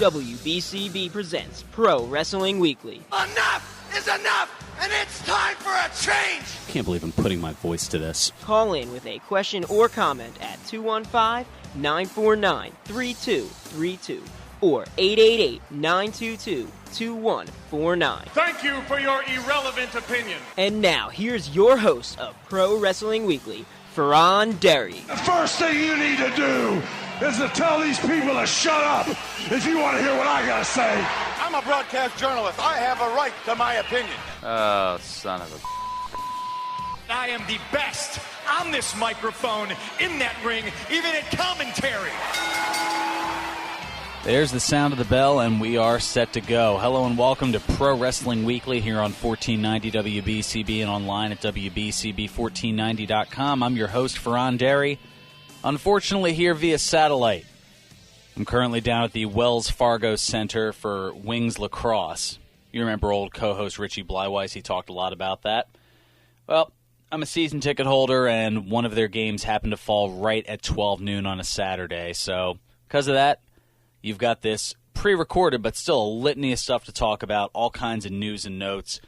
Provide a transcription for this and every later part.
WBCB presents Pro Wrestling Weekly. Enough is enough, and it's time for a change! I can't believe I'm putting my voice to this. Call in with a question or comment at 215-949-3232 or 888-922-2149. Thank you for your irrelevant opinion. And now, here's your host of Pro Wrestling Weekly, Fearon. The first thing you need to do is to tell these people to shut up if you want to hear what I gotta say. I'm a broadcast journalist. I have a right to my opinion. Oh, son of a... I am the best on this microphone, in that ring, even at commentary. There's the sound of the bell, and we are set to go. Hello and welcome to Pro Wrestling Weekly here on 1490 WBCB and online at WBCB1490.com. I'm your host, Fearon Derry. Unfortunately, here via satellite. I'm currently down at the Wells Fargo Center for Wings Lacrosse. You remember old co-host Richie Bleiweiss, he talked a lot about that. Well, I'm a season ticket holder, and one of their games happened to fall right at 12 noon on a Saturday. So, because of that, you've got this pre-recorded, but still a litany of stuff to talk about, all kinds of news and notes.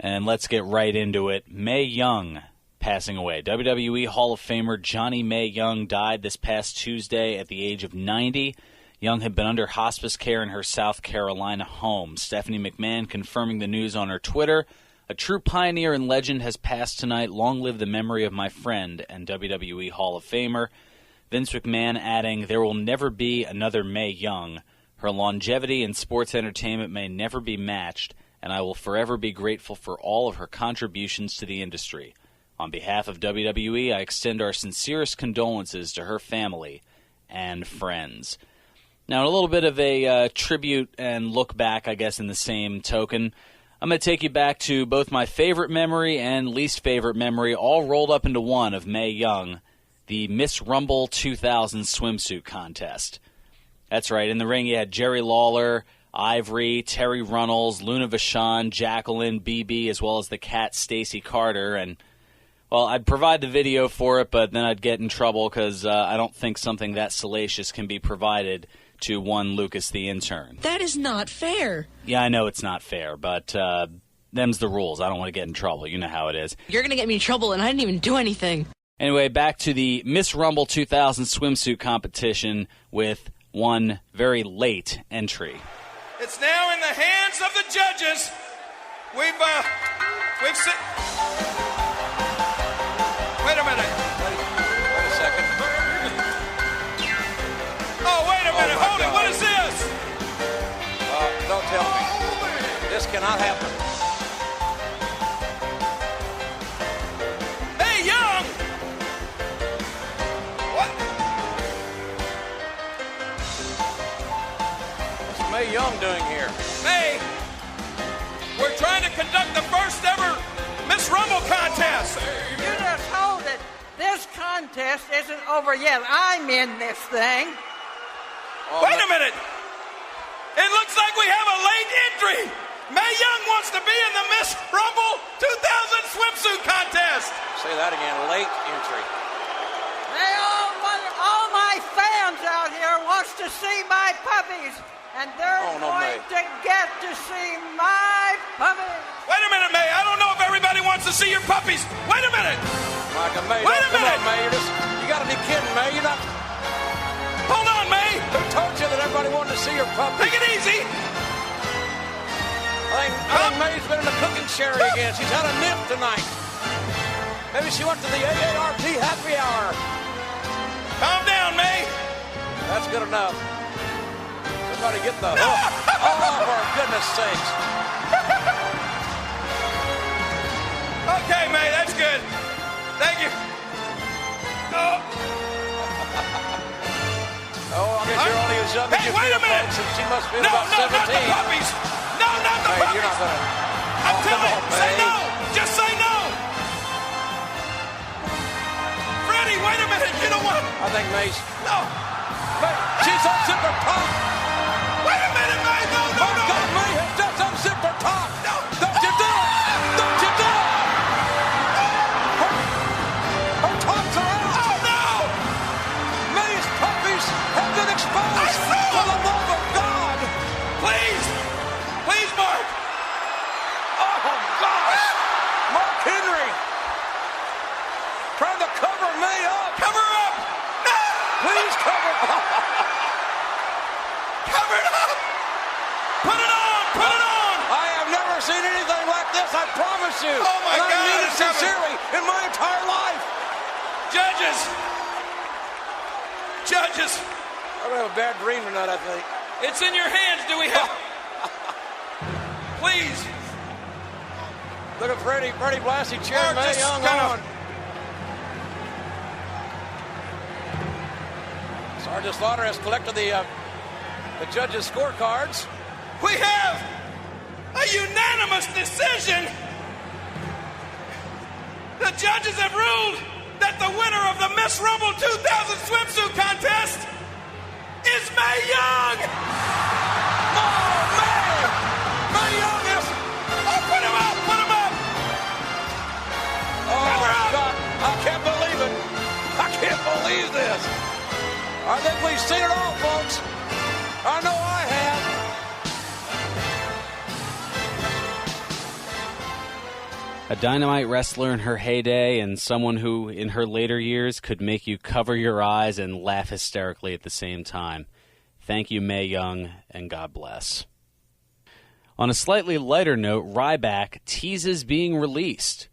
And let's get right into it. Mae Young passing away. WWE Hall of Famer Johnny Mae Young died this past Tuesday at the age of 90. Young had been under hospice care in her South Carolina home. Stephanie McMahon confirming the news on her Twitter. A true pioneer and legend has passed tonight. Long live the memory of my friend and WWE Hall of Famer. Vince McMahon adding, there will never be another Mae Young. Her longevity in sports entertainment may never be matched, and I will forever be grateful for all of her contributions to the industry. On behalf of WWE, I extend our sincerest condolences to her family and friends. Now, a little bit of a tribute and look back, I guess, in the same token. I'm going to take you back to both my favorite memory and least favorite memory, all rolled up into one of Mae Young, the Miss Rumble 2000 swimsuit contest. That's right, in the ring you had Jerry Lawler, Ivory, Terry Runnels, Luna Vachon, Jacqueline, BB, as well as the cat Stacy Carter, and well, I'd provide the video for it, but then I'd get in trouble because I don't think something that salacious can be provided to one Lucas the intern. That is not fair. Yeah, I know it's not fair, but them's the rules. I don't want to get in trouble. You know how it is. You're going to get me in trouble, and I didn't even do anything. Anyway, back to the Miss Rumble 2000 swimsuit competition with one very late entry. It's now in the hands of the judges. We've seen... Wait a minute. Wait a second. Oh, wait a minute. Hold it. What is this? Don't tell me. This cannot happen. Hey, Young! What? What's Mae Young doing here? Hey, we're trying to conduct the first ever Miss Rumble contest. You just hold it. This contest isn't over yet. I'm in this thing. Oh, Wait a minute. It looks like we have a late entry. Mae Young wants to be in the Miss Rumble 2000 swimsuit contest. Say that again. Late entry. Hey, all my fans out here wants to see my puppies, and they're going to get to see my puppies. Wait a minute, Mae. I don't know if everybody wants to see your puppies. Wait a minute. Micah, Mae, Wait a minute. Come on, Mae. You got to be kidding, Mae. You're not... Hold on, Mae. Who told you that everybody wanted to see your puppies? Take it easy. I think Mae's been in the cooking sherry again. She's had a nip tonight. Maybe she went to the AARP happy hour. Calm down, Mae. That's good enough. Somebody get the hook. Oh, for goodness sakes. Okay, Mae, that's good. Thank you. Oh, I guess you're only as young as you wait a feel, minute. folks, and she must be no, about 17. not the puppies. No, not the Mae, puppies. you're not going to... I'm telling you, say Mae. no. Just say no. Freddie, wait a minute. You know what? I think Mae's... No. Mae, she's unzipped her top. Wait a minute, Mae. No, no, My no. God, Mae has just unzipped her top. No. Don't you do it. Don't you do it. Her tops are out. Oh, no. Mae's puppies have been exposed. I saw For the love of God. Cover it up! Put it on! Put it on! I have never seen anything like this, I promise you. Oh, my and God, I mean it it's coming. sincerely in my entire life. Judges! Judges! I'm going to have a bad dream tonight, I think. It's in your hands. Do we have... Please. Look at Freddie Blassie cheering Mae just Young kind on. of- Sergeant Slaughter has collected the judges' scorecards. We have a unanimous decision. The judges have ruled that the winner of the Miss Rumble 2000 swimsuit contest is Mae Young. Oh, man! Mae Young is... Oh, put him up! Put him up! Oh, Cover my up. God. I can't believe it. I can't believe this. I think we've seen it all, folks. I know I have. A Dynamite wrestler in her heyday and someone who, in her later years, could make you cover your eyes and laugh hysterically at the same time. Thank you, Mae Young, and God bless. On a slightly lighter note, Ryback teases being released.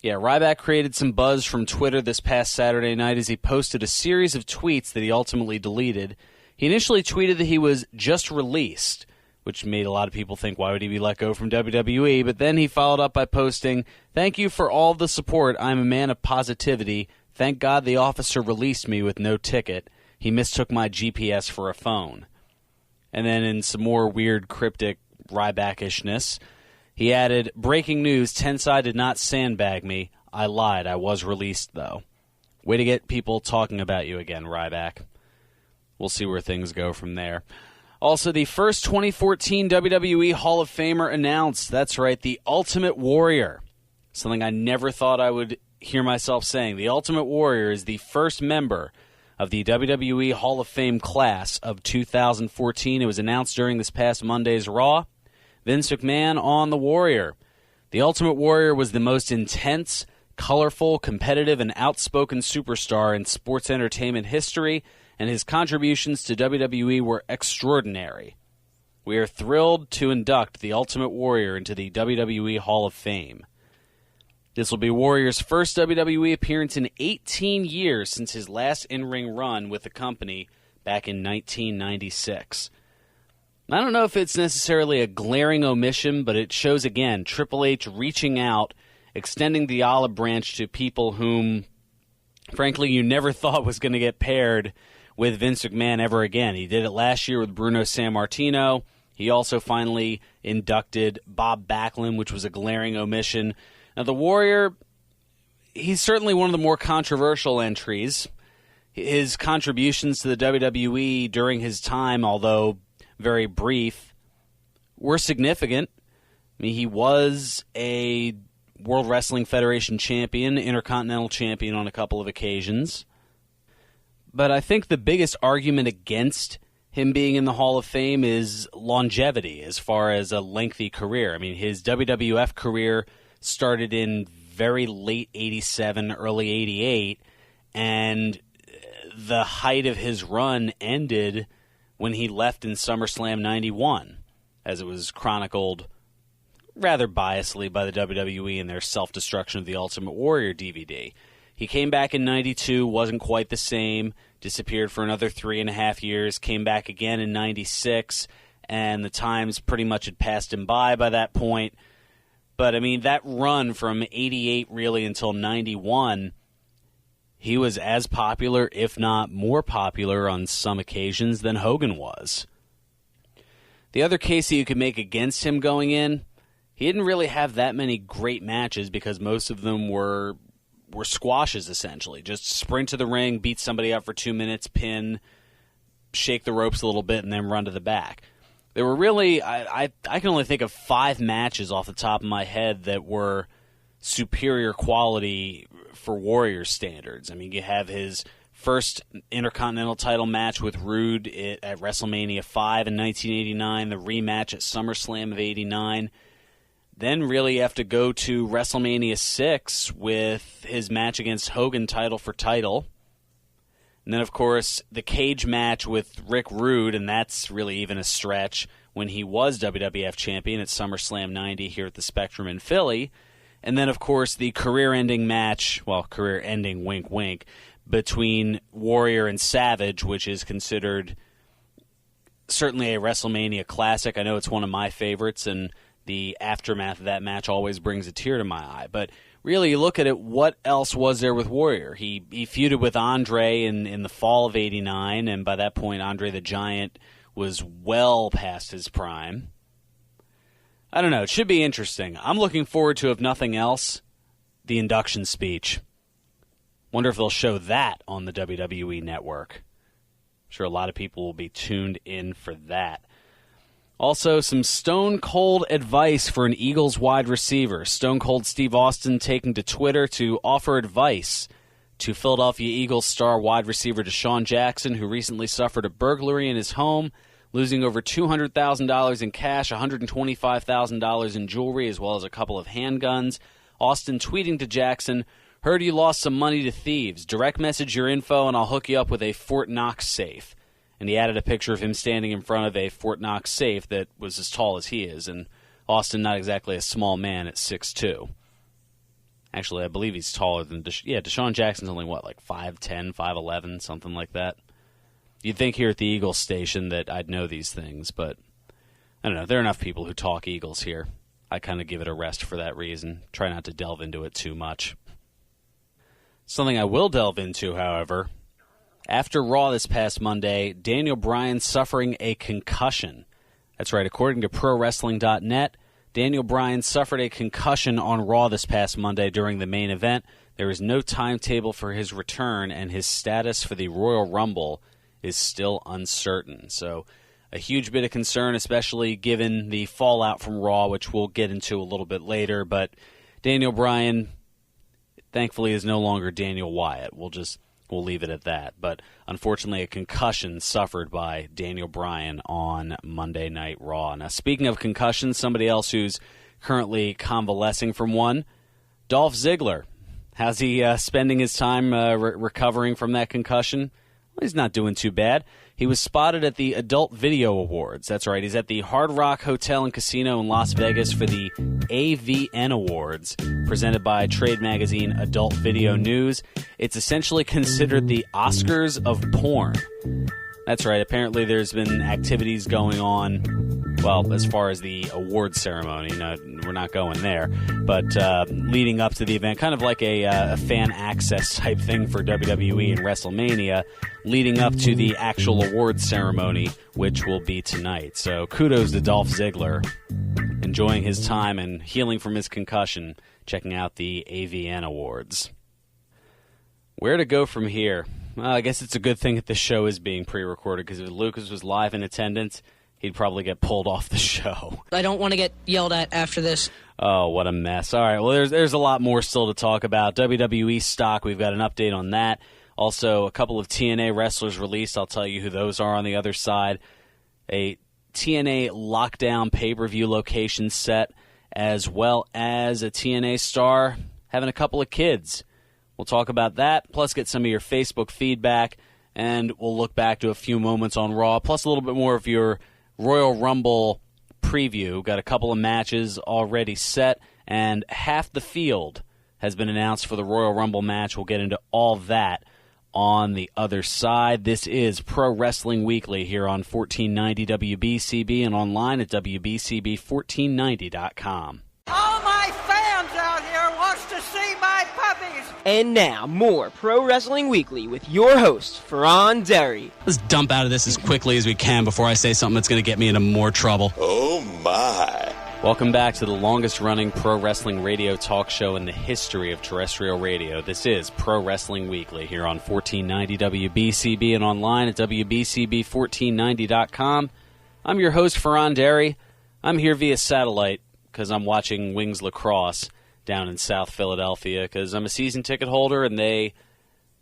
Yeah, Ryback created some buzz from Twitter this past Saturday night as he posted a series of tweets that he ultimately deleted. He initially tweeted that he was just released, which made a lot of people think, why would he be let go from WWE? But then he followed up by posting, "Thank you for all the support. I'm a man of positivity. Thank God the officer released me with no ticket. He mistook my GPS for a phone." And then in some more weird, cryptic Rybackishness, he added, "Breaking news, Tensai did not sandbag me. I lied. I was released, though." Way to get people talking about you again, Ryback. We'll see where things go from there. Also, the first 2014 WWE Hall of Famer announced. That's right, the Ultimate Warrior. Something I never thought I would hear myself saying. The Ultimate Warrior is the first member of the WWE Hall of Fame class of 2014. It was announced during this past Monday's Raw. Vince McMahon on the Warrior. The Ultimate Warrior was the most intense, colorful, competitive, and outspoken superstar in sports entertainment history, and his contributions to WWE were extraordinary. We are thrilled to induct the Ultimate Warrior into the WWE Hall of Fame. This will be Warrior's first WWE appearance in 18 years since his last in-ring run with the company back in 1996. I don't know if it's necessarily a glaring omission, but it shows again Triple H reaching out, extending the olive branch to people whom, frankly, you never thought was going to get paired with Vince McMahon ever again. He did it last year with Bruno Sammartino. He also finally inducted Bob Backlund, which was a glaring omission. Now, the Warrior, he's certainly one of the more controversial entries. His contributions to the WWE during his time, although very brief, were significant. I mean, he was a World Wrestling Federation champion, Intercontinental champion on a couple of occasions. But I think the biggest argument against him being in the Hall of Fame is longevity as far as a lengthy career. I mean, his WWF career started in very late 87, early 88, and the height of his run ended when he left in SummerSlam 91, as it was chronicled rather biasly by the WWE in their self-destruction of the Ultimate Warrior DVD. He came back in 92, wasn't quite the same, disappeared for another 3.5 years, came back again in 96, and the times pretty much had passed him by that point. But, I mean, that run from 88 really until 91, he was as popular, if not more popular on some occasions than Hogan was. The other case that you could make against him going in, he didn't really have that many great matches because most of them were squashes, essentially. Just sprint to the ring, beat somebody up for 2 minutes, pin, shake the ropes a little bit, and then run to the back. There were really, I can only think of 5 matches off the top of my head that were superior quality for Warrior standards. I mean, you have his first Intercontinental title match with Rude at WrestleMania 5 in 1989, the rematch at SummerSlam of 89. Then really you have to go to WrestleMania 6 with his match against Hogan title for title. And then, of course, the cage match with Rick Rude, and that's really even a stretch, when he was WWF champion at SummerSlam 90 here at the Spectrum in Philly. And then, of course, the career-ending match, well, career-ending, wink, wink, between Warrior and Savage, which is considered certainly a WrestleMania classic. I know it's one of my favorites, and the aftermath of that match always brings a tear to my eye. But really, you look at it, what else was there with Warrior? He feuded with Andre in the fall of '89, and by that point, Andre the Giant was well past his prime. I don't know. It should be interesting. I'm looking forward to, if nothing else, the induction speech. Wonder if they'll show that on the WWE Network. I'm sure a lot of people will be tuned in for that. Also, some Stone Cold advice for an Eagles wide receiver. Stone Cold Steve Austin taking to Twitter to offer advice to Philadelphia Eagles star wide receiver Deshaun Jackson, who recently suffered a burglary in his home, losing over $200,000 in cash, $125,000 in jewelry, as well as a couple of handguns. Austin tweeting to Jackson, "Heard you lost some money to thieves. Direct message your info and I'll hook you up with a Fort Knox safe." And he added a picture of him standing in front of a Fort Knox safe that was as tall as he is. And Austin, not exactly a small man at 6'2". Actually, I believe he's taller than Deshaun Jackson's only, like 5'10", 5'11", something like that. You'd think here at the Eagles station that I'd know these things, but I don't know. There are enough people who talk Eagles here. I kind of give it a rest for that reason. Try not to delve into it too much. Something I will delve into, however, after Raw this past Monday, Daniel Bryan suffering a concussion. That's right, according to ProWrestling.net, Daniel Bryan suffered a concussion on Raw this past Monday during the main event. There is no timetable for his return, and his status for the Royal Rumble is still uncertain. So a huge bit of concern, especially given the fallout from Raw, which we'll get into a little bit later. But Daniel Bryan, thankfully, is no longer Daniel Wyatt. We'll leave it at that. But unfortunately, a concussion suffered by Daniel Bryan on Monday Night Raw. Now, speaking of concussions, somebody else who's currently convalescing from one, Dolph Ziggler. How's he spending his time recovering from that concussion? Well, he's not doing too bad. He was spotted at the Adult Video Awards. That's right. He's at the Hard Rock Hotel and Casino in Las Vegas for the AVN Awards, presented by trade magazine Adult Video News. It's essentially considered the Oscars of porn. That's right. Apparently there's been activities going on, well, as far as the awards ceremony. No, we're not going there. But leading up to the event, kind of like a fan access type thing for WWE and WrestleMania, leading up to the actual awards ceremony, which will be tonight. So kudos to Dolph Ziggler, enjoying his time and healing from his concussion, checking out the AVN Awards. Where to go from here? Well, I guess it's a good thing that this show is being pre-recorded, because if Lucas was live in attendance, he'd probably get pulled off the show. I don't want to get yelled at after this. Oh, what a mess. All right, well, there's a lot more still to talk about. WWE stock, we've got an update on that. Also, a couple of TNA wrestlers released. I'll tell you who those are on the other side. A TNA Lockdown pay-per-view location set, as well as a TNA star having a couple of kids. We'll talk about that, plus get some of your Facebook feedback, and we'll look back to a few moments on Raw, plus a little bit more of your Royal Rumble preview. Got a couple of matches already set, and half the field has been announced for the Royal Rumble match. We'll get into all that on the other side. This is Pro Wrestling Weekly here on 1490 WBCB and online at WBCB1490.com. All my fans out here wants to see my puppies. And now, more Pro Wrestling Weekly with your host, Fearon Derry. Let's dump out of this as quickly as we can before I say something that's going to get me into more trouble. Oh, my. Welcome back to the longest-running pro wrestling radio talk show in the history of terrestrial radio. This is Pro Wrestling Weekly here on 1490 WBCB and online at WBCB1490.com. I'm your host, Fearon Derry. I'm here via satellite because I'm watching Wings Lacrosse down in South Philadelphia because I'm a season ticket holder, and they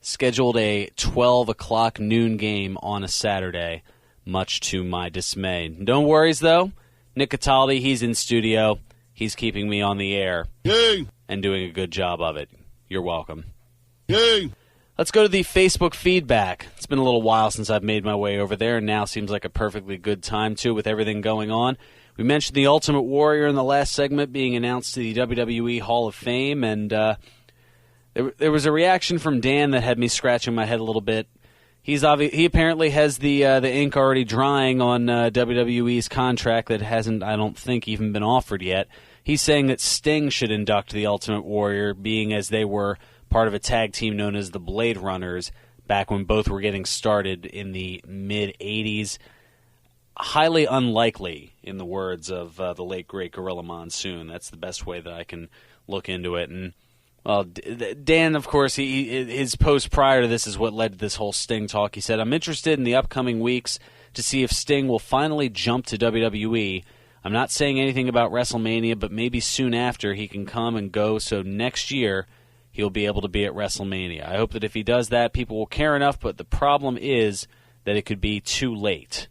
scheduled a 12 o'clock noon game on a Saturday, much to my dismay. No worries, though. Nick Cataldi, he's in studio. He's keeping me on the air and doing a good job of it. You're welcome. Let's go to the Facebook feedback. It's been a little while since I've made my way over there, and now seems like a perfectly good time, too, with everything going on. We mentioned the Ultimate Warrior in the last segment being announced to the WWE Hall of Fame, and there was a reaction from Dan that had me scratching my head a little bit. He apparently has the ink already drying on WWE's contract that hasn't, I don't think, even been offered yet. He's saying that Sting should induct the Ultimate Warrior, being as they were part of a tag team known as the Blade Runners back when both were getting started in the mid-'80s. Highly unlikely, in the words of the late, great Gorilla Monsoon. That's the best way that I can look into it. And, well, Dan, of course, his post prior to this is what led to this whole Sting talk. He said, "I'm interested in the upcoming weeks to see if Sting will finally jump to WWE. I'm not saying anything about WrestleMania, but maybe soon after he can come and go, so next year he'll be able to be at WrestleMania. I hope that if he does that, people will care enough, but the problem is that it could be too late."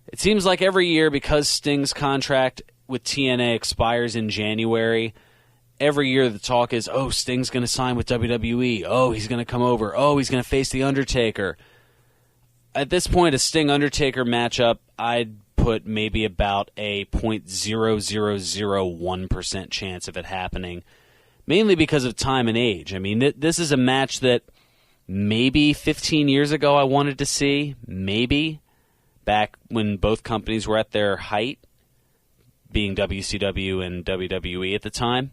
It seems like every year, because Sting's contract with TNA expires in January, every year the talk is, oh, Sting's going to sign with WWE. Oh, he's going to come over. Oh, he's going to face The Undertaker. At this point, a Sting-Undertaker matchup, I'd put maybe about a 0.0001% chance of it happening, mainly because of time and age. I mean, this is a match that maybe 15 years ago I wanted to see, maybe, back when both companies were at their height, being WCW and WWE at the time.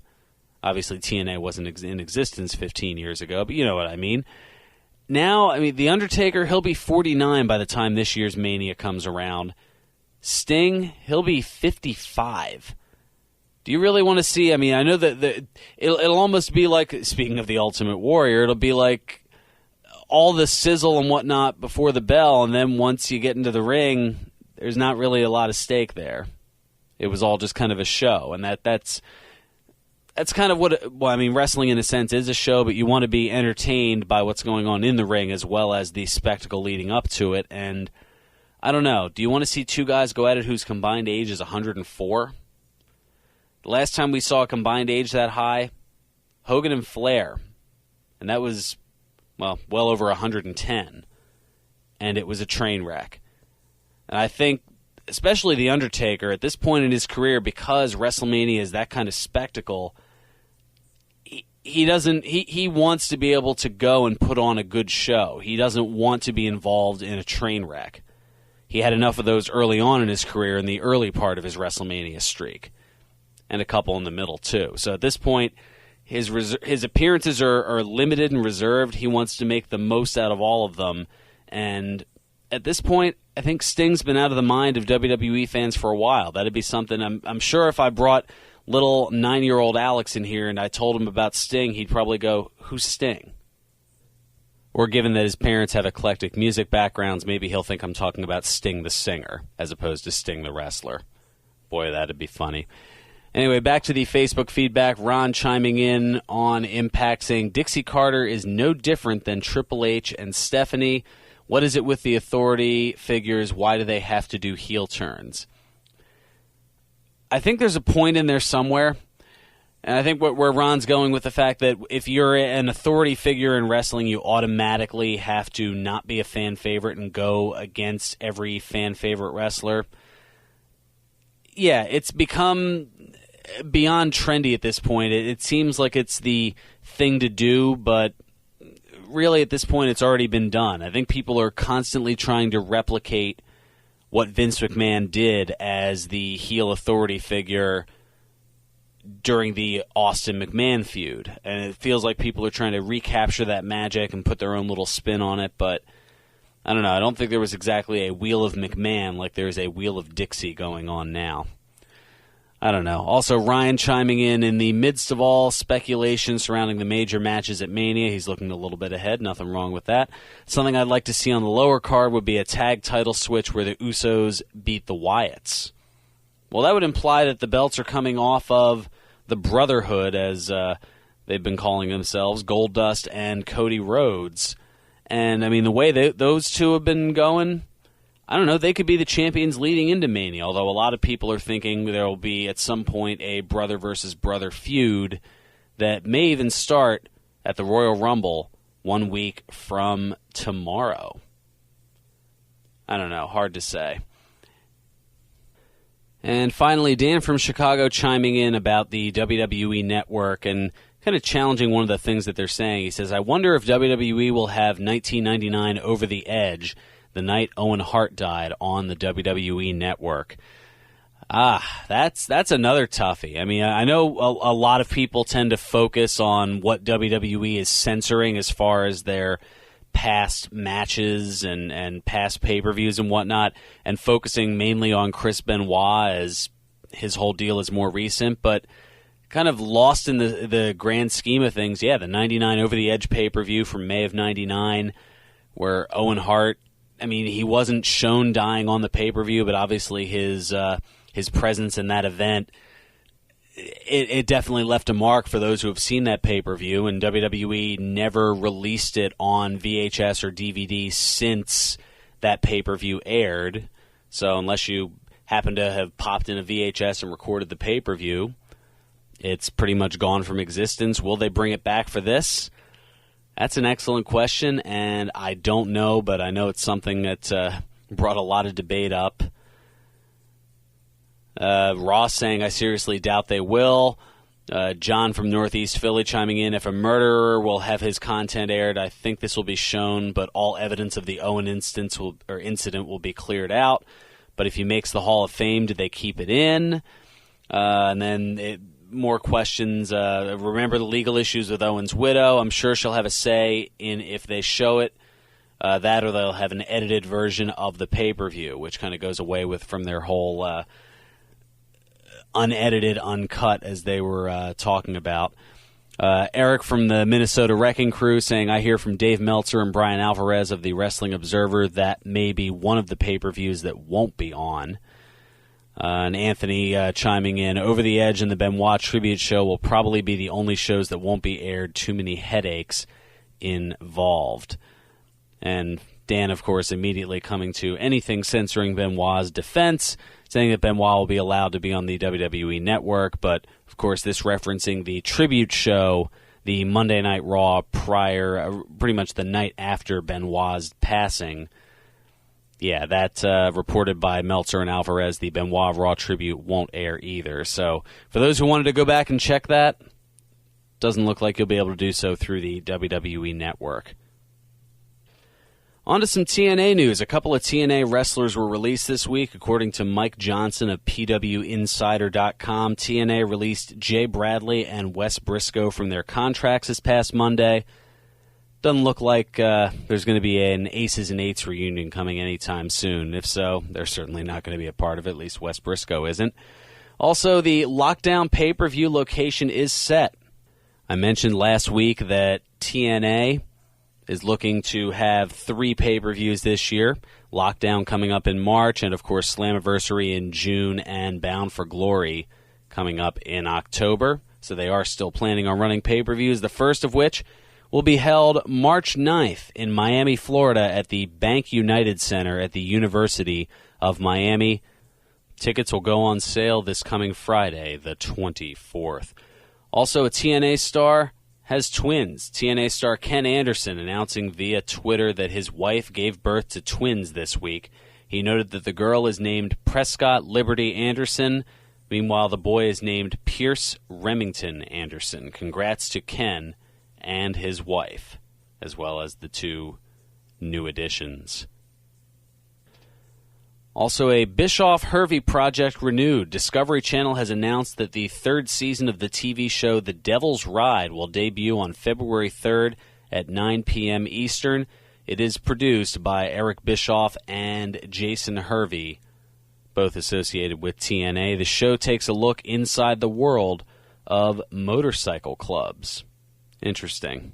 Obviously, TNA wasn't in existence 15 years ago, but you know what I mean. Now, I mean, The Undertaker, he'll be 49 by the time this year's Mania comes around. Sting, he'll be 55. Do you really want to see? I mean, I know that it'll almost be like, speaking of the Ultimate Warrior, it'll be like all the sizzle and whatnot before the bell, and then once you get into the ring, there's not really a lot of stake there. It was all just kind of a show, and that's kind of what, well, I mean, wrestling in a sense is a show, but you want to be entertained by what's going on in the ring as well as the spectacle leading up to it, and I don't know. Do you want to see two guys go at it whose combined age is 104? The last time we saw a combined age that high, Hogan and Flair, and that was, well over 110, and it was a train wreck. And I think, especially The Undertaker, at this point in his career, because WrestleMania is that kind of spectacle, he wants to be able to go and put on a good show. He doesn't want to be involved in a train wreck. He had enough of those early on in his career in the early part of his WrestleMania streak, and a couple in the middle too. So at this point, his appearances are limited and reserved. He wants to make the most out of all of them, and at this point, I think Sting's been out of the mind of WWE fans for a while. That'd be something. I'm sure if I brought little 9-year-old Alex in here and I told him about Sting, he'd probably go, "Who's Sting?" Or given that his parents have eclectic music backgrounds, maybe he'll think I'm talking about Sting the singer as opposed to Sting the wrestler. Boy, that'd be funny. Anyway, back to the Facebook feedback. Ron chiming in on Impact saying, "Dixie Carter is no different than Triple H and Stephanie. What is it with the authority figures? Why do they have to do heel turns?" I think there's a point in there somewhere. And I think where Ron's going with the fact that if you're an authority figure in wrestling, you automatically have to not be a fan favorite and go against every fan favorite wrestler. Yeah, it's become beyond trendy at this point. It seems like it's the thing to do, but really at this point it's already been done. I think people are constantly trying to replicate what Vince McMahon did as the heel authority figure during the Austin McMahon feud. And it feels like people are trying to recapture that magic and put their own little spin on it, but I don't know. I don't think there was exactly a Wheel of McMahon like there's a Wheel of Dixie going on now. I don't know. Also, Ryan chiming in the midst of all speculation surrounding the major matches at Mania. He's looking a little bit ahead. Nothing wrong with that. Something I'd like to see on the lower card would be a tag title switch where the Usos beat the Wyatts. Well, that would imply that the belts are coming off of the Brotherhood, as they've been calling themselves, Goldust and Cody Rhodes. And, I mean, the way those two have been going, I don't know, they could be the champions leading into Mania, although a lot of people are thinking there will be, at some point, a brother versus brother feud that may even start at the Royal Rumble 1 week from tomorrow. I don't know, hard to say. And finally, Dan from Chicago chiming in about the WWE Network and kind of challenging one of the things that they're saying. He says, I wonder if WWE will have 1999 Over the Edge, the night Owen Hart died, on the WWE Network. That's another toughie. I mean, I know a lot of people tend to focus on what WWE is censoring as far as their past matches and past pay-per-views and whatnot, and focusing mainly on Chris Benoit as his whole deal is more recent, but kind of lost in the grand scheme of things. Yeah, the 99 Over the Edge pay-per-view from May of 99, where Owen Hart, I mean, he wasn't shown dying on the pay-per-view, but obviously his presence in that event, it definitely left a mark for those who have seen that pay-per-view, and WWE never released it on VHS or DVD since that pay-per-view aired. So unless you happen to have popped in a VHS and recorded the pay-per-view, it's pretty much gone from existence. Will they bring it back for this? That's an excellent question, and I don't know, but I know it's something that brought a lot of debate up. Ross saying, I seriously doubt they will. John from Northeast Philly chiming in, if a murderer will have his content aired, I think this will be shown, but all evidence of the Owen incident will be cleared out. But if he makes the Hall of Fame, do they keep it in? And then more questions. Remember the legal issues with Owen's widow. I'm sure she'll have a say in if they show it. That or they'll have an edited version of the pay-per-view, which kind of goes away from their whole unedited, uncut, as they were talking about. Eric from the Minnesota Wrecking Crew saying, I hear from Dave Meltzer and Brian Alvarez of the Wrestling Observer that may be one of the pay-per-views that won't be on. And Anthony chiming in, Over the Edge and the Benoit Tribute Show will probably be the only shows that won't be aired. Too many headaches involved. And Dan, of course, immediately coming to anything censoring Benoit's defense, saying that Benoit will be allowed to be on the WWE Network, but, of course, this referencing the tribute show, the Monday Night Raw prior, pretty much the night after Benoit's passing. Yeah, that reported by Meltzer and Alvarez, the Benoit Raw tribute won't air either. So, for those who wanted to go back and check that, doesn't look like you'll be able to do so through the WWE Network. On to some TNA news. A couple of TNA wrestlers were released this week. According to Mike Johnson of PWInsider.com, TNA released Jay Bradley and Wes Briscoe from their contracts this past Monday. Doesn't look like there's going to be an Aces and Eights reunion coming anytime soon. If so, they're certainly not going to be a part of it. At least Wes Briscoe isn't. Also, the Lockdown pay-per-view location is set. I mentioned last week that TNA is looking to have 3 pay-per-views this year. Lockdown coming up in March, and of course Slammiversary in June, and Bound for Glory coming up in October. So they are still planning on running pay-per-views, the first of which will be held March 9th in Miami, Florida at the Bank United Center at the University of Miami. Tickets will go on sale this coming Friday, the 24th. Also, a TNA star has twins. TNA star Ken Anderson announcing via Twitter that his wife gave birth to twins this week. He noted that the girl is named Prescott Liberty Anderson. Meanwhile, the boy is named Pierce Remington Anderson. Congrats to Ken and his wife, as well as the 2 new additions. Also, a Bischoff-Hervey project renewed. Discovery Channel has announced that the 3rd season of the TV show The Devil's Ride will debut on February 3rd at 9 p.m. Eastern. It is produced by Eric Bischoff and Jason Hervey, both associated with TNA. The show takes a look inside the world of motorcycle clubs. Interesting.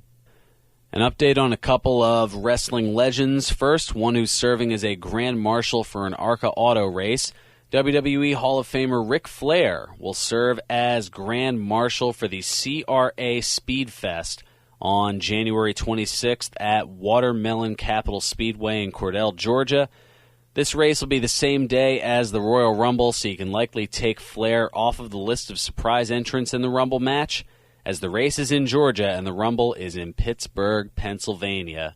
An update on a couple of wrestling legends. First, one who's serving as a Grand Marshal for an ARCA auto race. WWE Hall of Famer Ric Flair will serve as Grand Marshal for the CRA Speed Fest on January 26th at Watermelon Capital Speedway in Cordell, Georgia. This race will be the same day as the Royal Rumble, so you can likely take Flair off of the list of surprise entrants in the Rumble match, as the race is in Georgia and the Rumble is in Pittsburgh, Pennsylvania.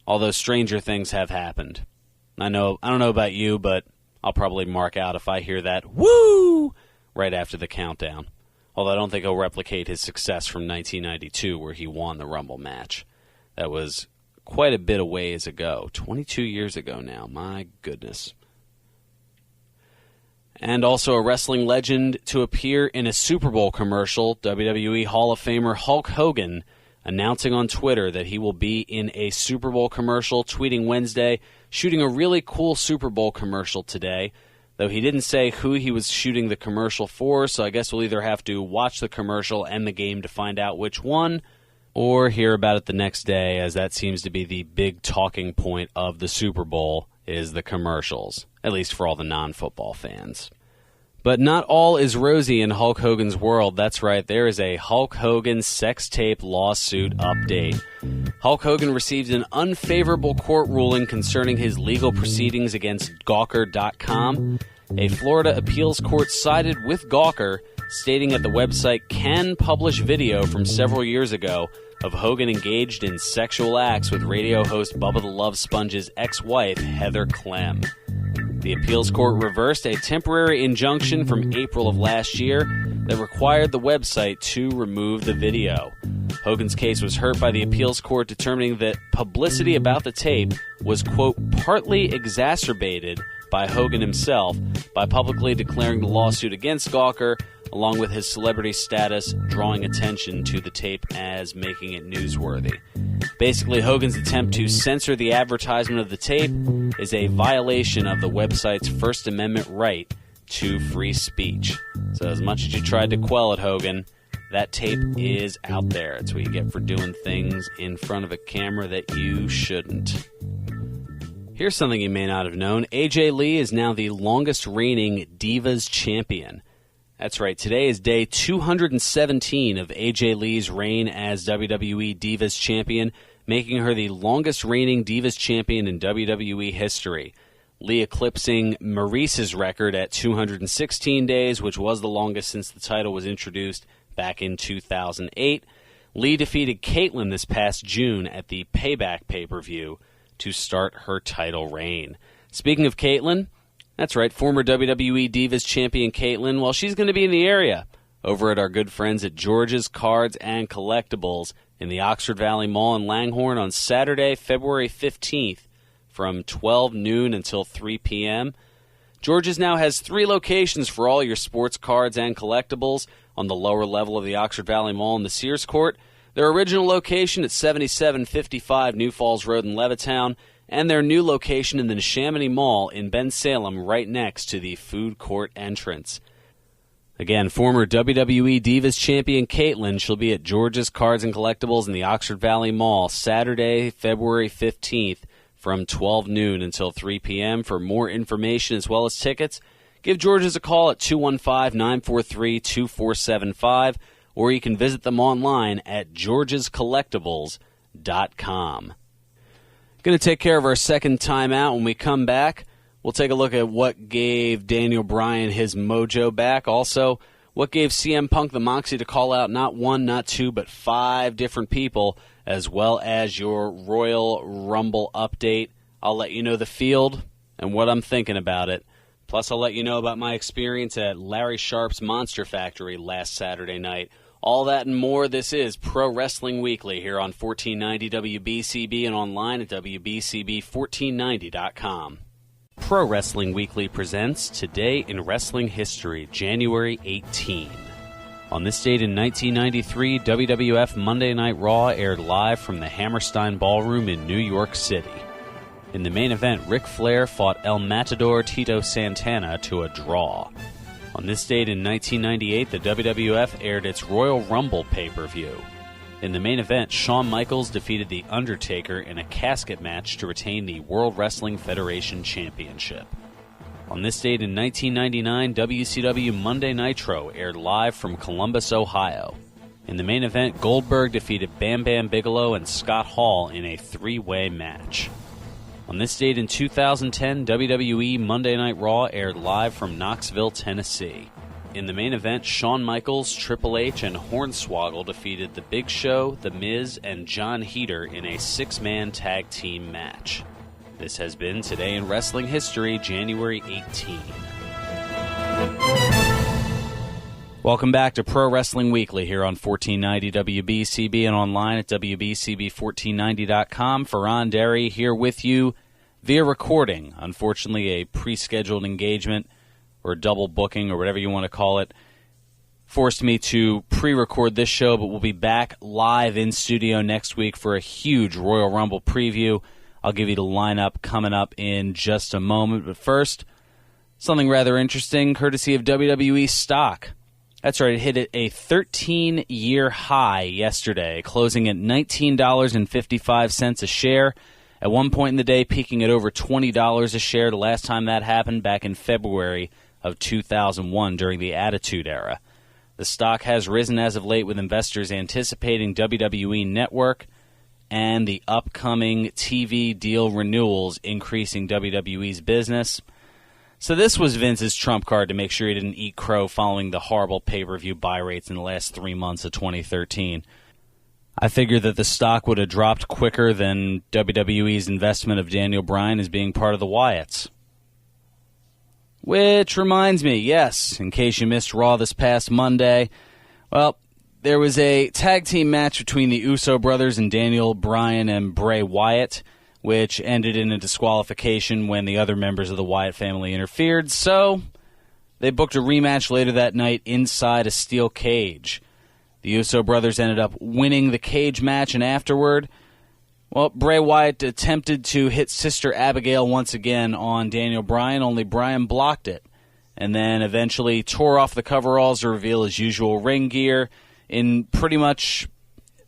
Although stranger things have happened. I don't know about you, but I'll probably mark out if I hear that woo right after the countdown. Although I don't think he'll replicate his success from 1992 where he won the Rumble match. That was quite a bit of ways ago. 22 years ago now. My goodness. And also a wrestling legend to appear in a Super Bowl commercial, WWE Hall of Famer Hulk Hogan announcing on Twitter that he will be in a Super Bowl commercial, tweeting Wednesday, shooting a really cool Super Bowl commercial today, though he didn't say who he was shooting the commercial for, so I guess we'll either have to watch the commercial and the game to find out which one, or hear about it the next day, as that seems to be the big talking point of the Super Bowl, is the commercials, at least for all the non-football fans. But not all is rosy in Hulk Hogan's world. That's right, there is a Hulk Hogan sex tape lawsuit update. Hulk Hogan received an unfavorable court ruling concerning his legal proceedings against Gawker.com. A Florida appeals court sided with Gawker, stating that the website can publish video from several years ago of Hogan engaged in sexual acts with radio host Bubba the Love Sponge's ex-wife, Heather Clem. The appeals court reversed a temporary injunction from April of last year that required the website to remove the video. Hogan's case was heard by the appeals court, determining that publicity about the tape was, quote, partly exacerbated by Hogan himself by publicly declaring the lawsuit against Gawker, along with his celebrity status drawing attention to the tape as making it newsworthy. Basically, Hogan's attempt to censor the advertisement of the tape is a violation of the website's First Amendment right to free speech. So as much as you tried to quell it, Hogan, that tape is out there. It's what you get for doing things in front of a camera that you shouldn't. Here's something you may not have known. AJ Lee is now the longest reigning Divas champion. That's right, today is day 217 of AJ Lee's reign as WWE Divas champion, making her the longest reigning Divas champion in WWE history. Lee eclipsing Maurice's record at 216 days, which was the longest since the title was introduced back in 2008. Lee defeated Caitlyn this past June at the Payback pay-per-view to start her title reign. Speaking of Caitlyn, that's right, former WWE Divas champion Caitlyn, well, she's going to be in the area over at our good friends at George's Cards and Collectibles in the Oxford Valley Mall in Langhorne on Saturday, February 15th from 12 noon until 3 p.m. George's now has 3 locations for all your sports cards and collectibles on the lower level of the Oxford Valley Mall in the Sears Court, their original location at 7755 New Falls Road in Levittown, and their new location in the Neshaminy Mall in Bensalem right next to the food court entrance. Again, former WWE Divas champion Caitlyn, she'll be at George's Cards and Collectibles in the Oxford Valley Mall Saturday, February 15th from 12 noon until 3 p.m. For more information as well as tickets, give George's a call at 215-943-2475, or you can visit them online at georgescollectibles.com. Going to take care of our second time out. When we come back, we'll take a look at what gave Daniel Bryan his mojo back. Also, what gave CM Punk the moxie to call out not 1, not 2, but 5 different people, as well as your Royal Rumble update. I'll let you know the field and what I'm thinking about it. Plus, I'll let you know about my experience at Larry Sharp's Monster Factory last Saturday night. All that and more. This is Pro Wrestling Weekly here on 1490 WBCB and online at WBCB1490.com. Pro Wrestling Weekly presents Today in Wrestling History, January 18. On this date in 1993, WWF Monday Night Raw aired live from the Hammerstein Ballroom in New York City. In the main event, Ric Flair fought El Matador Tito Santana to a draw. On this date in 1998, the WWF aired its Royal Rumble pay-per-view. In the main event, Shawn Michaels defeated The Undertaker in a casket match to retain the World Wrestling Federation Championship. On this date in 1999, WCW Monday Nitro aired live from Columbus, Ohio. In the main event, Goldberg defeated Bam Bam Bigelow and Scott Hall in a 3-way match. On this date in 2010, WWE Monday Night Raw aired live from Knoxville, Tennessee. In the main event, Shawn Michaels, Triple H, and Hornswoggle defeated The Big Show, The Miz, and John Heater in a 6-man tag team match. This has been Today in Wrestling History, January 18. Welcome back to Pro Wrestling Weekly here on 1490 WBCB and online at WBCB1490.com. Fearon Derry here with you via recording. Unfortunately, a pre-scheduled engagement or double booking or whatever you want to call it forced me to pre-record this show, but we'll be back live in studio next week for a huge Royal Rumble preview. I'll give you the lineup coming up in just a moment, but first, something rather interesting courtesy of WWE stock. That's right, it hit a 13-year high yesterday, closing at $19.55 a share. At one point in the day, peaking at over $20 a share. The last time that happened back in February of 2001 during the Attitude Era. The stock has risen as of late with investors anticipating WWE Network and the upcoming TV deal renewals increasing WWE's business. So this was Vince's trump card to make sure he didn't eat crow following the horrible pay-per-view buy rates in the last 3 months of 2013. I figured that the stock would have dropped quicker than WWE's investment of Daniel Bryan as being part of the Wyatts. Which reminds me, yes, in case you missed Raw this past Monday, well, there was a tag team match between the Uso brothers and Daniel Bryan and Bray Wyatt, which ended in a disqualification when the other members of the Wyatt family interfered, so they booked a rematch later that night inside a steel cage. The Uso brothers ended up winning the cage match, and afterward, well, Bray Wyatt attempted to hit Sister Abigail once again on Daniel Bryan, only Bryan blocked it, and then eventually tore off the coveralls to reveal his usual ring gear in pretty much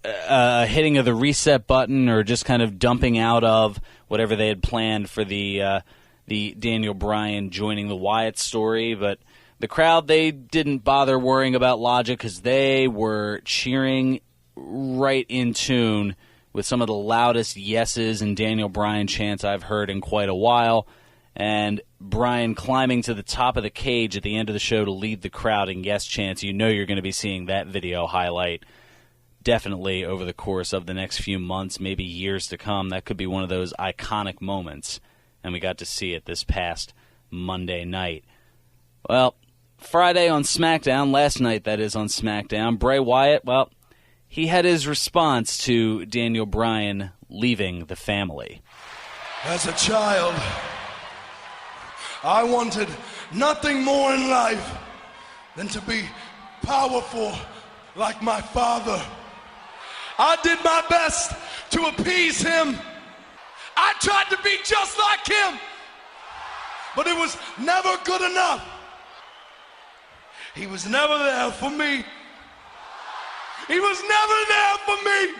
hitting of the reset button or just kind of dumping out of whatever they had planned for the Daniel Bryan joining the Wyatt story. But the crowd, they didn't bother worrying about logic because they were cheering right in tune with some of the loudest yeses and Daniel Bryan chants I've heard in quite a while. And Bryan climbing to the top of the cage at the end of the show to lead the crowd in yes chants. You know you're going to be seeing that video highlight definitely over the course of the next few months, maybe years to come. That could be one of those iconic moments, and we got to see it this past Monday night. Well, Friday on SmackDown, last night that is on SmackDown, Bray Wyatt, well, he had his response to Daniel Bryan leaving the family. As a child, I wanted nothing more in life than to be powerful like my father. I did my best to appease him. I tried to be just like him, but it was never good enough. He was never there for me. He was never there for me.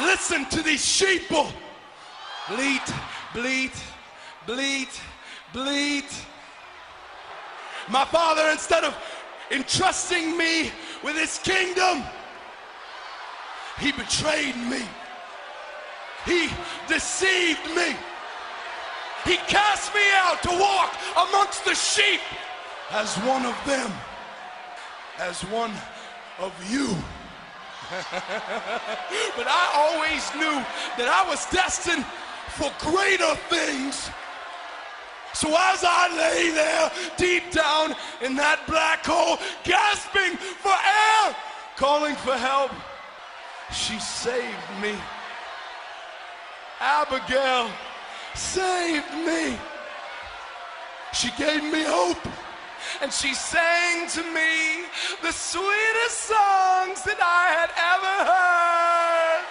Listen to these sheeple. Bleat, bleat, bleat, bleat. My father, instead of entrusting me with his kingdom, he betrayed me. He deceived me. He cast me out to walk amongst the sheep as one of them, as one of you. But I always knew that I was destined for greater things. So as I lay there deep down in that black hole, gasping for air, calling for help, she saved me. Abigail saved me. She gave me hope, and she sang to me the sweetest songs that I had ever heard.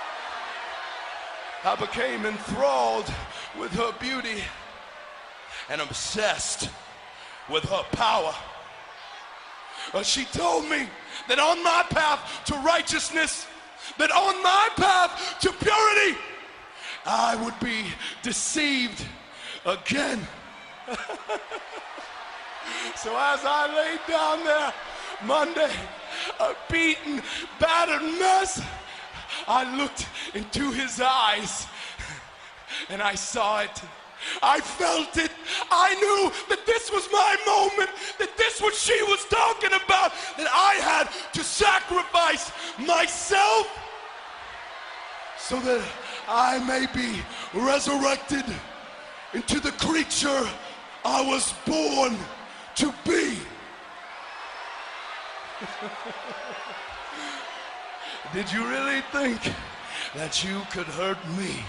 I became enthralled with her beauty and obsessed with her power. She told me that on my path to righteousness, that on my path to purity, I would be deceived again. So as I laid down there Monday, a beaten, battered mess, I looked into his eyes and I saw it I felt it. I knew that this was my moment, that this what she was talking about, that I had to sacrifice myself so that I may be resurrected into the creature I was born to be. Did you really think that you could hurt me?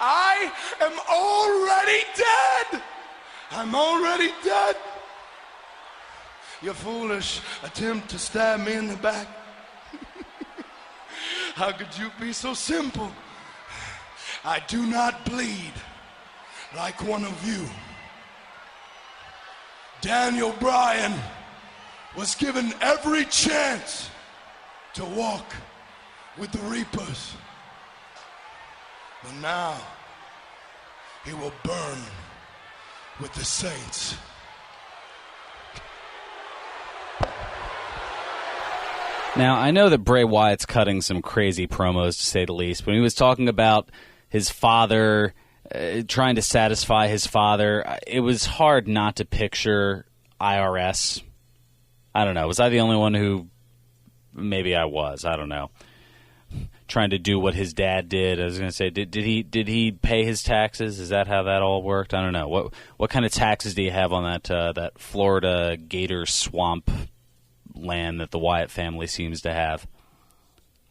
I am already dead. I'm already dead. Your foolish attempt to stab me in the back. How could you be so simple? I do not bleed like one of you. Daniel Bryan was given every chance to walk with the Reapers. But now, he will burn with the saints. Now, I know that Bray Wyatt's cutting some crazy promos, to say the least. When he was talking about his father, trying to satisfy his father, it was hard not to picture IRS. I don't know. Was I the only one who... Maybe I was. I don't know. Trying to do what his dad did. I was going to say, did he pay his taxes? Is that how that all worked? I don't know. What kind of taxes do you have on that Florida gator swamp land that the Wyatt family seems to have?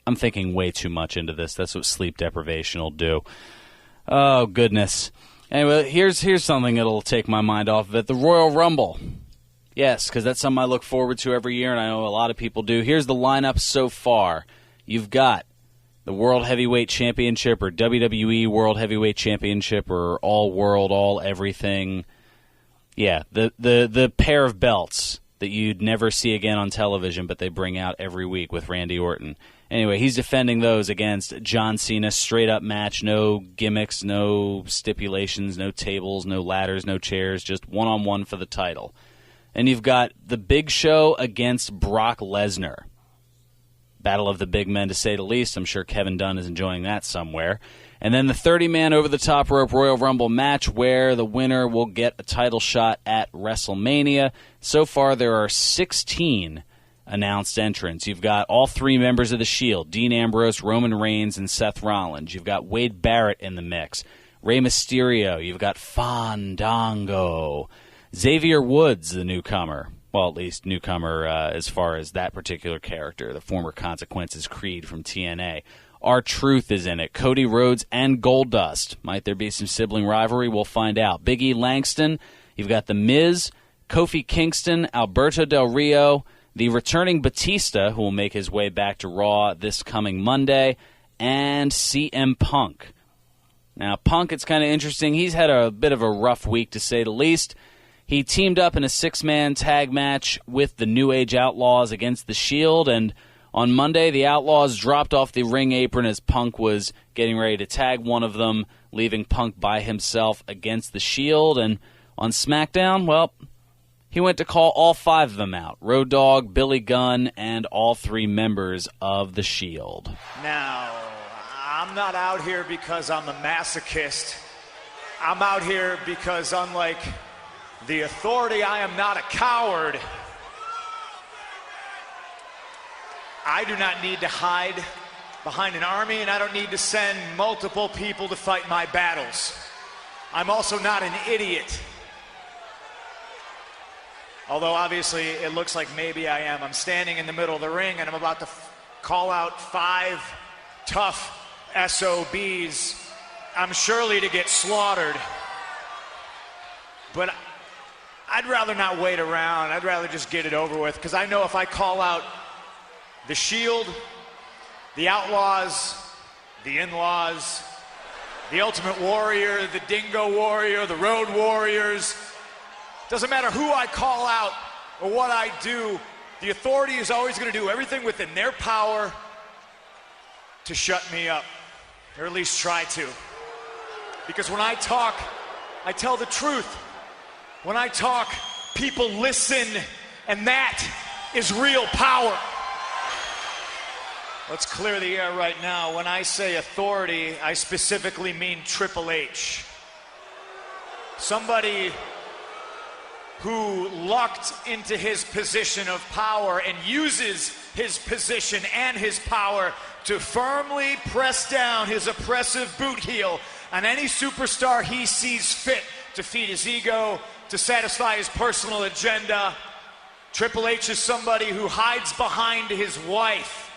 I'm thinking way too much into this. That's what sleep deprivation will do. Oh, goodness. Anyway, here's something that'll take my mind off of it. The Royal Rumble. Yes, because that's something I look forward to every year, and I know a lot of people do. Here's the lineup so far. You've got the World Heavyweight Championship or WWE World Heavyweight Championship or All World, All Everything. Yeah, the pair of belts that you'd never see again on television, but they bring out every week with Randy Orton. Anyway, he's defending those against John Cena, straight-up match, no gimmicks, no stipulations, no tables, no ladders, no chairs, just one-on-one for the title. And you've got the Big Show against Brock Lesnar. Battle of the big men, to say the least. I'm sure Kevin Dunn is enjoying that somewhere. And then the 30-man over-the-top rope Royal Rumble match where the winner will get a title shot at WrestleMania. So far, there are 16 announced entrants. You've got all three members of The Shield, Dean Ambrose, Roman Reigns, and Seth Rollins. You've got Wade Barrett in the mix. Rey Mysterio. You've got Fandango. Xavier Woods, the newcomer. Well, at least newcomer as far as that particular character, the former Consequences Creed from TNA. R-Truth is in it. Cody Rhodes and Goldust. Might there be some sibling rivalry? We'll find out. Big E Langston. You've got The Miz, Kofi Kingston, Alberto Del Rio, the returning Batista, who will make his way back to Raw this coming Monday, and CM Punk. Now, Punk, it's kind of interesting. He's had a bit of a rough week, to say the least. He teamed up in a six-man tag match with the New Age Outlaws against The Shield, and on Monday, the Outlaws dropped off the ring apron as Punk was getting ready to tag one of them, leaving Punk by himself against The Shield. And on SmackDown, well, he went to call all five of them out. Road Dogg, Billy Gunn, and all three members of The Shield. Now, I'm not out here because I'm a masochist. I'm out here because, unlike the Authority, I am not a coward. I do not need to hide behind an army, and I don't need to send multiple people to fight my battles. I'm also not an idiot. Although obviously it looks like maybe I am. I'm standing in the middle of the ring and I'm about to call out 5 tough SOBs. I'm surely to get slaughtered. But I'd rather not wait around. I'd rather just get it over with, because I know if I call out The Shield, the Outlaws, the In-Laws, the Ultimate Warrior, the Dingo Warrior, the Road Warriors, doesn't matter who I call out or what I do, the Authority is always going to do everything within their power to shut me up, or at least try to. Because when I talk, I tell the truth. When I talk, people listen, and that is real power. Let's clear the air right now. When I say Authority, I specifically mean Triple H. somebody who lucked into his position of power and uses his position and his power to firmly press down his oppressive boot heel on any superstar he sees fit to feed his ego, to satisfy his personal agenda. Triple H is somebody who hides behind his wife.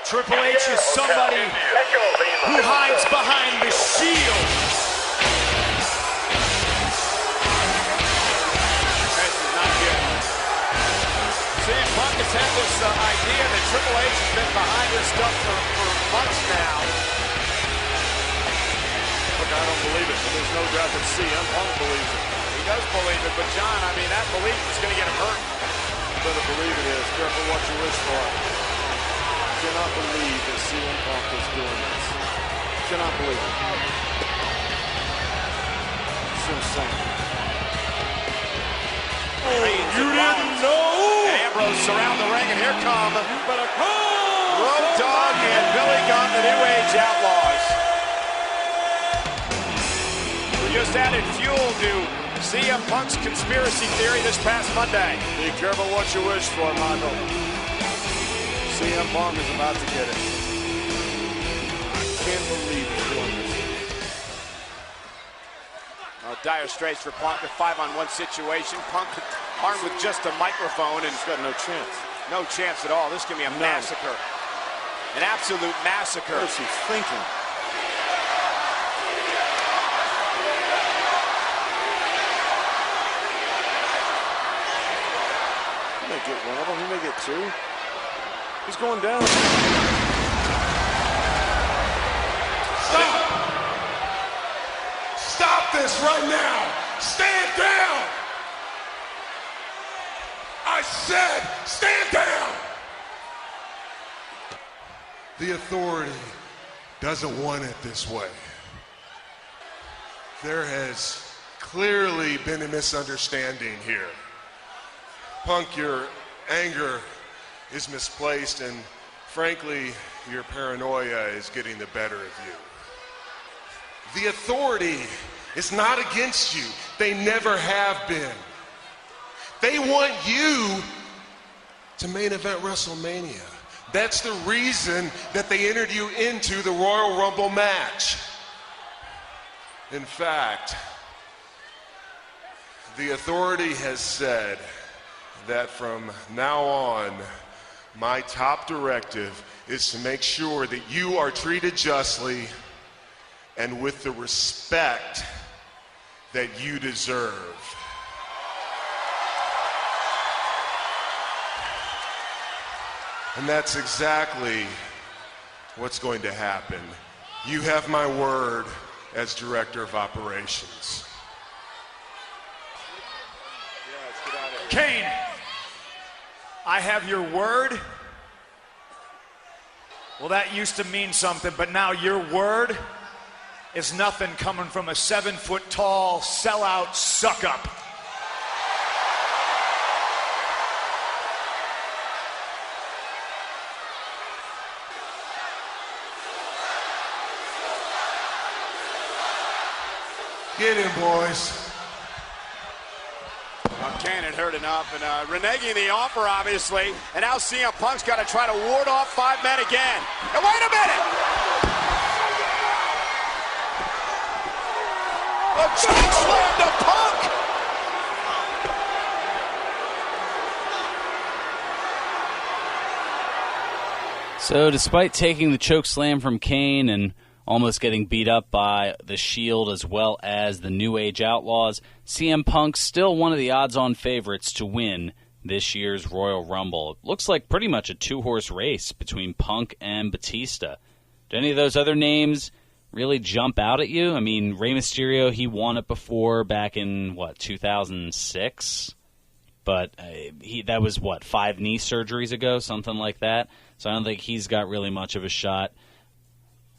Triple H is somebody who hides behind the Shield. CM Punk has had this idea that Triple H has been behind this stuff for months now. Look, I don't believe it, but there's no doubt that CM Punk believes it. He does believe it, but John, I mean, that belief is going to get him hurt. You better believe it is. Careful what you wish for. I cannot believe that CM Punk is doing this. I cannot believe it. It's insane. You didn't know? Ambrose surround the ring, and here come Road Dogg and Billy Gunn, the New Age Outlaws. We just added fuel to CM Punk's conspiracy theory this past Monday. Be careful what you wish for, Michael. CM Punk is about to get it. I can't believe he's doing this. Dire straits for Punk, a 5-on-1 situation. Punk armed with just a microphone, and he's got no chance. No chance at all. This can be a massacre. An absolute massacre. What is he thinking? He may get one of them. He may get two. He's going down. Stop! Stop this right now! Stand down! I said, stand down! The Authority doesn't want it this way. There has clearly been a misunderstanding here. Punk, your anger is misplaced, and frankly, your paranoia is getting the better of you. The Authority is not against you. They never have been. They want you to main event WrestleMania. That's the reason that they entered you into the Royal Rumble match. In fact, the Authority has said that from now on, my top directive is to make sure that you are treated justly and with the respect that you deserve. And that's exactly what's going to happen. You have my word as Director of Operations. Kane, I have your word. Well, that used to mean something, but now your word is nothing coming from a 7-foot-tall sellout suck-up. Get in, boys. Kane had heard enough, and reneging the offer, obviously. And now CM Punk's got to try to ward off 5 men again. And wait a minute! A choke slam to Punk! So despite taking the choke slam from Kane and almost getting beat up by the Shield as well as the New Age Outlaws, CM Punk's still one of the odds-on favorites to win this year's Royal Rumble. It looks like pretty much a 2-horse race between Punk and Batista. Do any of those other names really jump out at you? I mean, Rey Mysterio, he won it before back in, 2006? But that was, 5 knee surgeries ago, something like that? So I don't think he's got really much of a shot.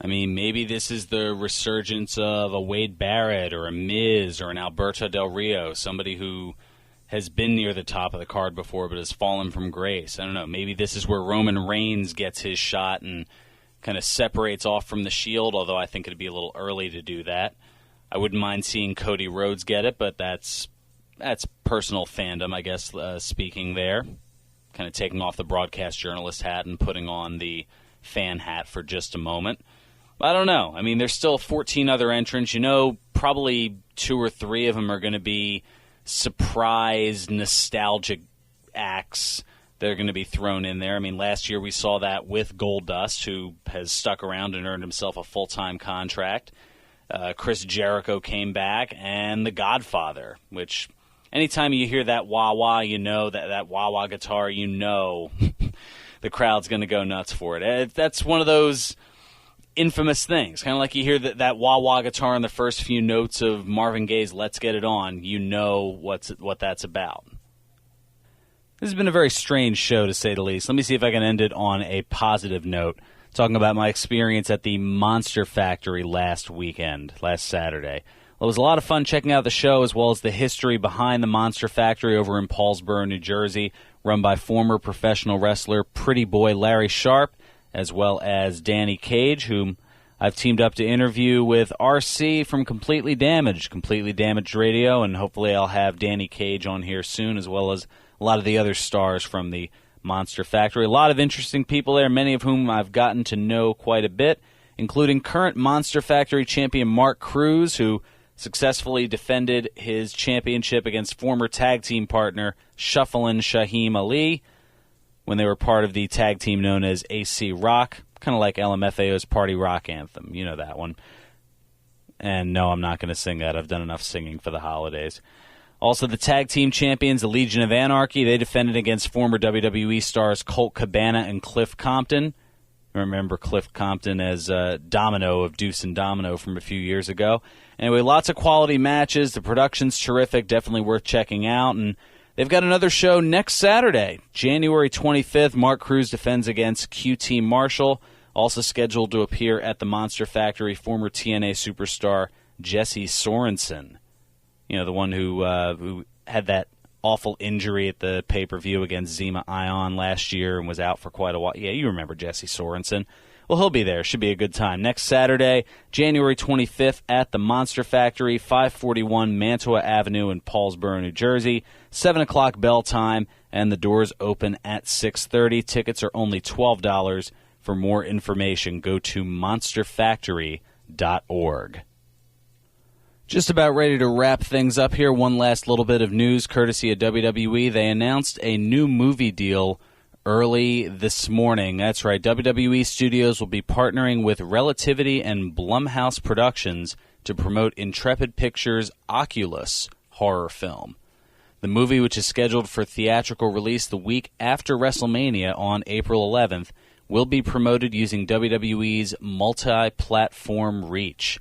I mean, maybe this is the resurgence of a Wade Barrett or a Miz or an Alberto Del Rio, somebody who has been near the top of the card before but has fallen from grace. I don't know. Maybe this is where Roman Reigns gets his shot and kind of separates off from the Shield, although I think it'd be a little early to do that. I wouldn't mind seeing Cody Rhodes get it, but that's personal fandom, I guess, speaking there. Kind of taking off the broadcast journalist hat and putting on the fan hat for just a moment. I don't know. I mean, there's still 14 other entrants. You know, probably 2 or 3 of them are going to be surprise, nostalgic acts that are going to be thrown in there. I mean, last year we saw that with Goldust, who has stuck around and earned himself a full-time contract. Chris Jericho came back, and The Godfather, which anytime you hear that wah-wah, you know, that wah-wah guitar, you know the crowd's going to go nuts for it. That's one of those infamous things. Kind of like you hear that wah-wah guitar in the first few notes of Marvin Gaye's Let's Get It On, you know what that's about. This has been a very strange show, to say the least. Let me see if I can end it on a positive note, talking about my experience at the Monster Factory last Saturday. Well, it was a lot of fun checking out the show, as well as the history behind the Monster Factory over in Paulsboro, New Jersey, run by former professional wrestler Pretty Boy Larry Sharp, as well as Danny Cage, whom I've teamed up to interview with RC from Completely Damaged Radio, and hopefully I'll have Danny Cage on here soon, as well as a lot of the other stars from the Monster Factory. A lot of interesting people there, many of whom I've gotten to know quite a bit, including current Monster Factory champion Mark Cruz, who successfully defended his championship against former tag team partner Shufflin' Shaheem Ali when they were part of the tag team known as AC Rock, kind of like LMFAO's Party Rock Anthem. You know that one. And no, I'm not going to sing that. I've done enough singing for the holidays. Also, the tag team champions, the Legion of Anarchy, they defended against former WWE stars Colt Cabana and Cliff Compton. Remember Cliff Compton as Domino of Deuce and Domino from a few years ago. Anyway, lots of quality matches. The production's terrific, definitely worth checking out. And they've got another show next Saturday, January 25th. Mark Cruz defends against QT Marshall. Also scheduled to appear at the Monster Factory, former TNA superstar Jesse Sorensen. You know, the one who had that awful injury at the pay-per-view against Zema Ion last year and was out for quite a while. Yeah, you remember Jesse Sorensen. Well, he'll be there. Should be a good time. Next Saturday, January 25th at the Monster Factory, 541 Mantua Avenue in Paulsboro, New Jersey. 7 o'clock bell time, and the doors open at 6:30. Tickets are only $12. For more information, go to monsterfactory.org. Just about ready to wrap things up here. One last little bit of news courtesy of WWE. They announced a new movie deal early this morning. That's right. WWE Studios will be partnering with Relativity and Blumhouse Productions to promote Intrepid Pictures' Oculus horror film. The movie, which is scheduled for theatrical release the week after WrestleMania on April 11th, will be promoted using WWE's multi-platform reach.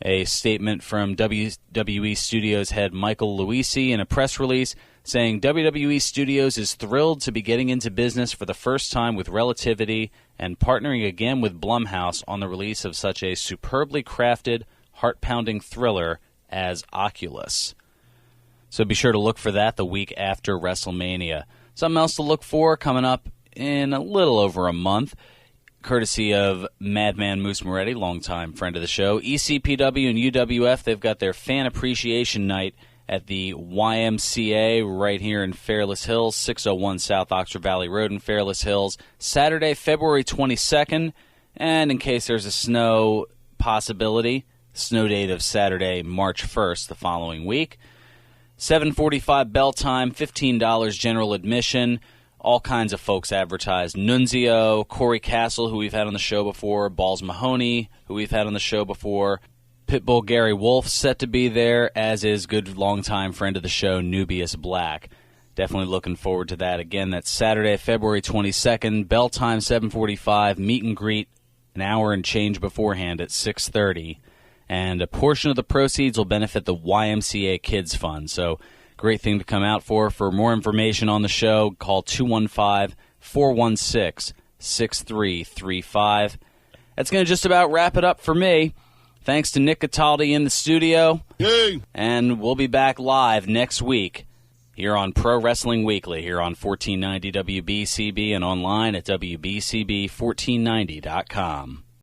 A statement from WWE Studios head Michael Luisi in a press release saying WWE Studios is thrilled to be getting into business for the first time with Relativity and partnering again with Blumhouse on the release of such a superbly crafted, heart-pounding thriller as Oculus. So be sure to look for that the week after WrestleMania. Something else to look for coming up in a little over a month, courtesy of Madman Moose Moretti, longtime friend of the show. ECPW and UWF, they've got their Fan Appreciation Night at the YMCA right here in Fairless Hills, 601 South Oxford Valley Road in Fairless Hills, Saturday, February 22nd. And in case there's a snow possibility, snow date of Saturday, March 1st, the following week. 7:45 bell time, $15 general admission. All kinds of folks advertised. Nunzio, Corey Castle, who we've had on the show before, Balls Mahoney, who we've had on the show before, Pitbull Gary Wolf set to be there, as is good longtime friend of the show, Nubius Black. Definitely looking forward to that. Again, that's Saturday, February 22nd, bell time 7:45, meet and greet an hour and change beforehand at 6:30. And a portion of the proceeds will benefit the YMCA Kids Fund. So great thing to come out for. For more information on the show, call 215-416-6335. That's going to just about wrap it up for me. Thanks to Nick Cataldi in the studio. Yay! And we'll be back live next week here on Pro Wrestling Weekly, here on 1490 WBCB and online at WBCB1490.com.